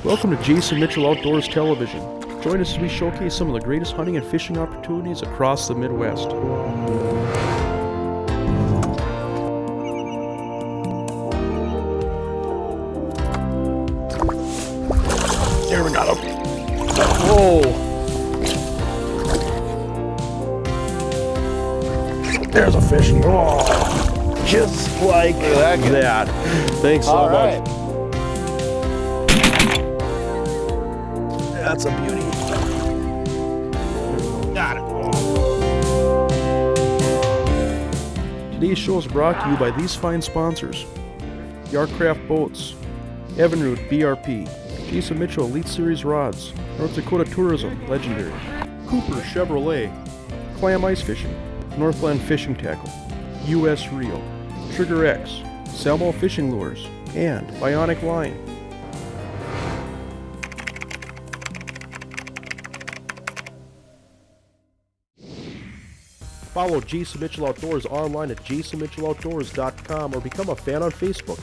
Welcome to Jason Mitchell Outdoors Television. Join us as we showcase some of the greatest hunting and fishing opportunities across the Midwest. There, we got him. Whoa! There's a fish. Oh, just like that. Thanks so much. That's a beauty. Got it. Today's show is brought to you by these fine sponsors: Yarcraft Boats, Evinrude BRP, Jason Mitchell Elite Series Rods, North Dakota Tourism Legendary, Cooper Chevrolet, Clam Ice Fishing, Northland Fishing Tackle, US Reel, Trigger X, Salmo Fishing Lures, and Bionic Line. Follow Jason Mitchell Outdoors online at jasonmitchelloutdoors.com or become a fan on Facebook.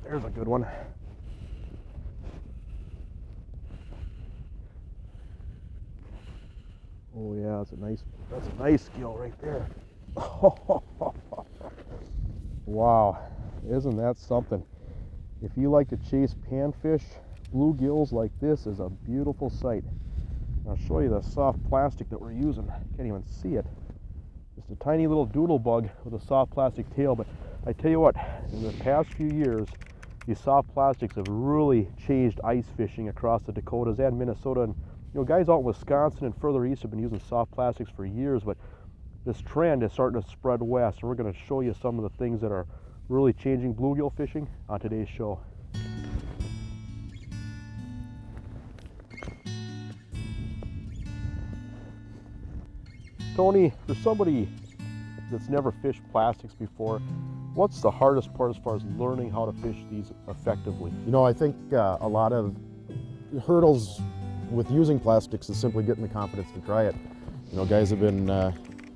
There's a good one. Oh yeah, that's a nice gill right there. Wow, isn't that something? If you like to chase panfish, bluegills like this is a beautiful sight. I'll show you the soft plastic that we're using. Can't even see it. Just a tiny little doodle bug with a soft plastic tail, but I tell you what, in the past few years, these soft plastics have really changed ice fishing across the Dakotas and Minnesota. And you know, guys out in Wisconsin and further east have been using soft plastics for years, but this trend is starting to spread west, and we're going to show you some of the things that are really changing bluegill fishing on today's show. Tony, for somebody that's never fished plastics before, what's the hardest part as far as learning how to fish these effectively? You know, I think a lot of hurdles with using plastics is simply getting the confidence to try it. You know, guys have been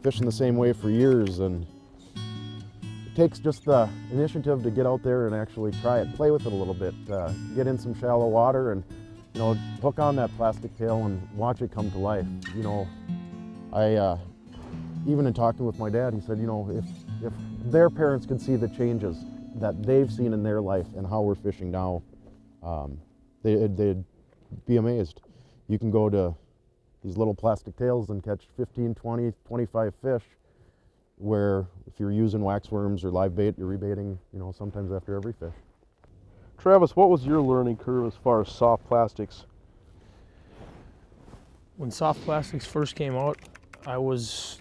fishing the same way for years, and it takes just the initiative to get out there and actually try it, play with it a little bit, get in some shallow water and, you know, hook on that plastic tail and watch it come to life. You know, even in talking with my dad, he said, you know, if their parents could see the changes that they've seen in their life and how we're fishing now, they'd be amazed. You can go to these little plastic tails and catch 15, 20, 25 fish, where if you're using wax worms or live bait, you're rebaiting, you know, sometimes after every fish. Travis, what was your learning curve as far as soft plastics? When soft plastics first came out, I was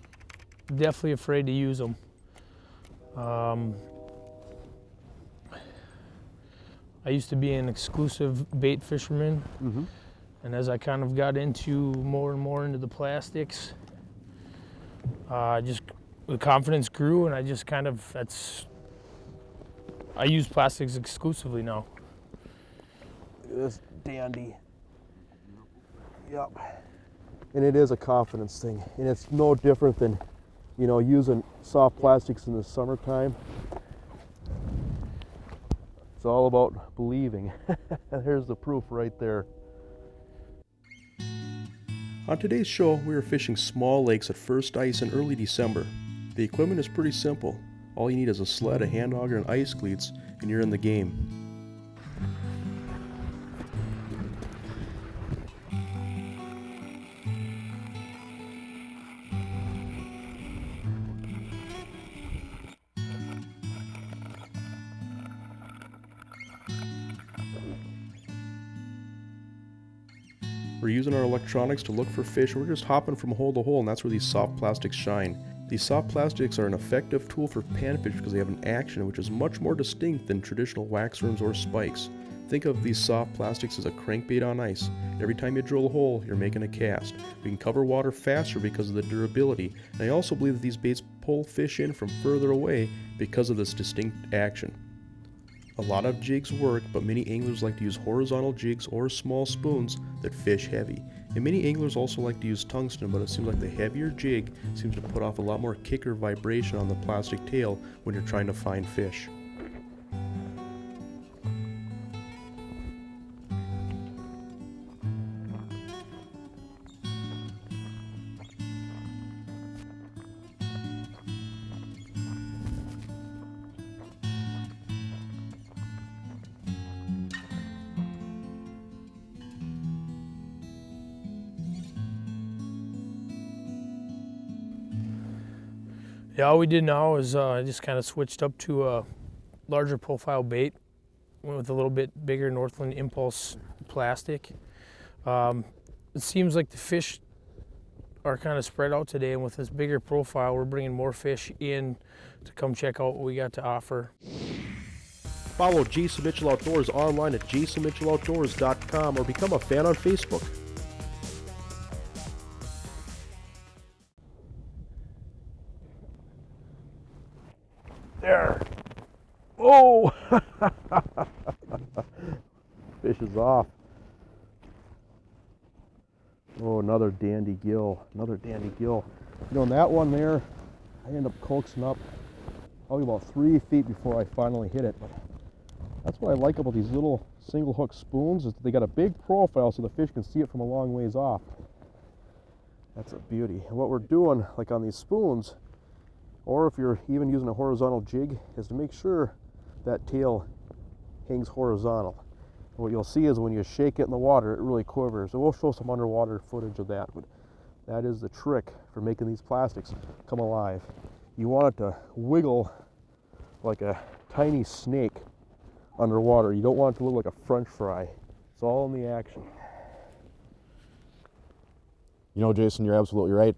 definitely afraid to use them. I used to be an exclusive bait fisherman, and as I kind of got into more and more into the plastics, just the confidence grew, and I just kind of, I use plastics exclusively now. Look at this dandy. Yep. And it is a confidence thing, and it's no different than, you know, using soft plastics in the summertime. It's all about believing. There's the proof right there. On today's show, we are fishing small lakes at first ice in early December. The equipment is pretty simple. All you need is a sled, a hand auger, and ice cleats, and you're in the game. We're using our electronics to look for fish. We're just hopping from hole to hole, and that's where these soft plastics shine. These soft plastics are an effective tool for panfish because they have an action which is much more distinct than traditional wax worms or spikes. Think of these soft plastics as a crankbait on ice. Every time you drill a hole, you're making a cast. We can cover water faster because of the durability, and I also believe that these baits pull fish in from further away because of this distinct action. A lot of jigs work, but many anglers like to use horizontal jigs or small spoons that fish heavy. And many anglers also like to use tungsten, but it seems like the heavier jig seems to put off a lot more kick or vibration on the plastic tail when you're trying to find fish. Yeah, all we did now is I just kind of switched up to a larger profile bait. Went with a little bit bigger Northland Impulse plastic. It seems like the fish are kind of spread out today, and with this bigger profile, we're bringing more fish in to come check out what we got to offer. Follow Jason Mitchell Outdoors online at jasonmitchelloutdoors.com or become a fan on Facebook. There. Oh! Fish is off. Oh, another dandy gill. Another dandy gill. You know, in that one there, I end up coaxing up probably about 3 feet before I finally hit it. But that's what I like about these little single hook spoons, is that they got a big profile so the fish can see it from a long ways off. That's a beauty. And what we're doing, like on these spoons, or if you're even using a horizontal jig, is to make sure that tail hangs horizontal. And what you'll see is when you shake it in the water, it really quivers. And we'll show some underwater footage of that, but that is the trick for making these plastics come alive. You want it to wiggle like a tiny snake underwater. You don't want it to look like a French fry. It's all in the action. You know, Jason, you're absolutely right.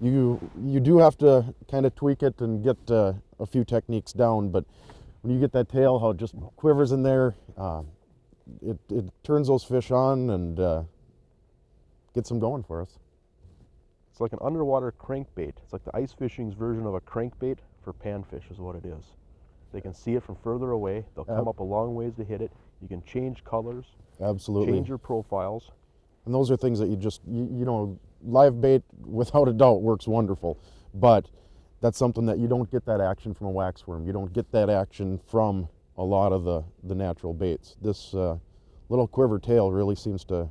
You do have to kind of tweak it and get a few techniques down, but when you get that tail, how it just quivers in there, it turns those fish on and gets them going for us. It's like an underwater crankbait. It's like the ice fishing's version of a crankbait for panfish is what it is. They can see it from further away. They'll come up a long ways to hit it. You can change colors. Absolutely. Change your profiles. And those are things that you know, live bait without a doubt works wonderful, but that's something that you don't get that action from a waxworm. You don't get that action from a lot of the natural baits. This little quiver tail really seems to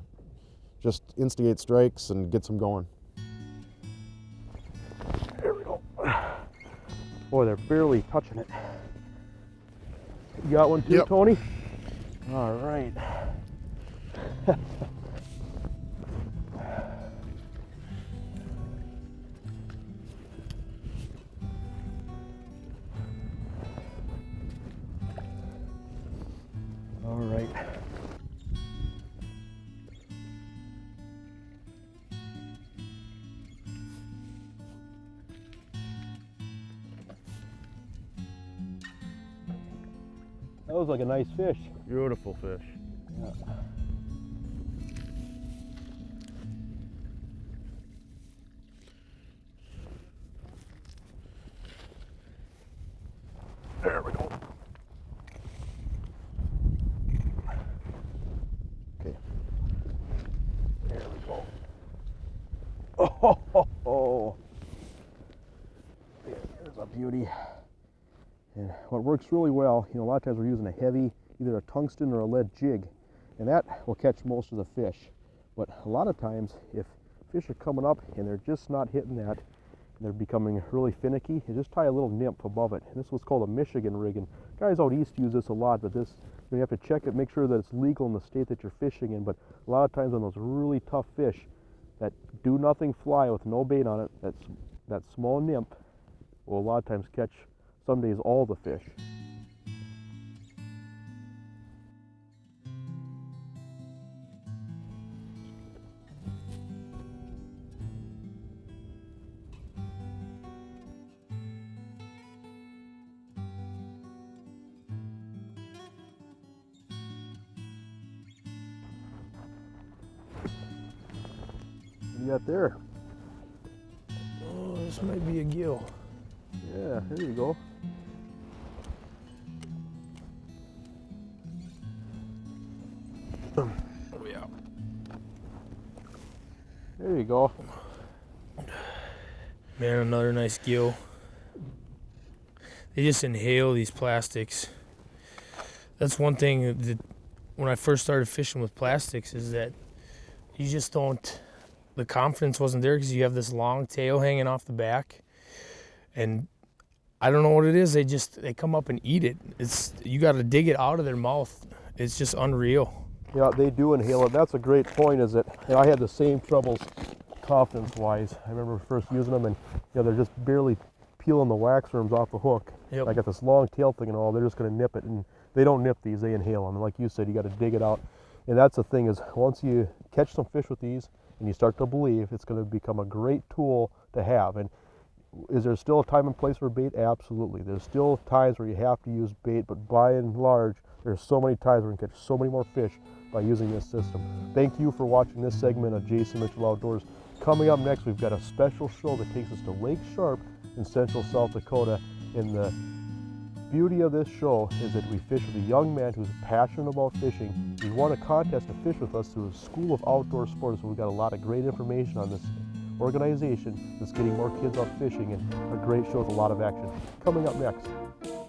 just instigate strikes and gets them going. There we go. Boy, they're barely touching it. You got one too, Yep. Tony? All right. All right. That was like a nice fish. Beautiful fish. Yeah. There we go. Okay. There we go. Oh, there's a beauty. And what works really well, you know, a lot of times we're using a heavy, either a tungsten or a lead jig, and that will catch most of the fish. But a lot of times, if fish are coming up and they're just not hitting that, and they're becoming really finicky, you just tie a little nymph above it. And this was called a Michigan rig, and guys out east use this a lot, but this, you have to check it, make sure that it's legal in the state that you're fishing in. But a lot of times on those really tough fish that do nothing fly with no bait on it, that small nymph will a lot of times catch some days all the fish. What do you got there? Oh, this might be a gill. Yeah, there you go. Oh yeah. There you go. Man, another nice gill. They just inhale these plastics. That's one thing that when I first started fishing with plastics is that you just don't, the confidence wasn't there because you have this long tail hanging off the back. And I don't know what it is. They come up and eat it. You got to dig it out of their mouth. It's just unreal. Yeah, they do inhale it. That's a great point, is that, you know, I had the same troubles confidence-wise. I remember first using them, and you know, they're just barely peeling the wax worms off the hook. Yep. I got this long tail thing and all, they're just gonna nip it, and they don't nip these, they inhale them. And like you said, you gotta dig it out. And that's the thing is, once you catch some fish with these and you start to believe, it's gonna become a great tool to have. And is there still a time and place for bait? Absolutely. There's still times where you have to use bait, but by and large, there's so many times where you can catch so many more fish by using this system. Thank you for watching this segment of Jason Mitchell Outdoors. Coming up next, we've got a special show that takes us to Lake Sharp in central South Dakota. And the beauty of this show is that we fish with a young man who's passionate about fishing. He won a contest to fish with us through a School of Outdoor Sports, so we've got a lot of great information on this organization that's getting more kids out fishing, and a great show with a lot of action. Coming up next.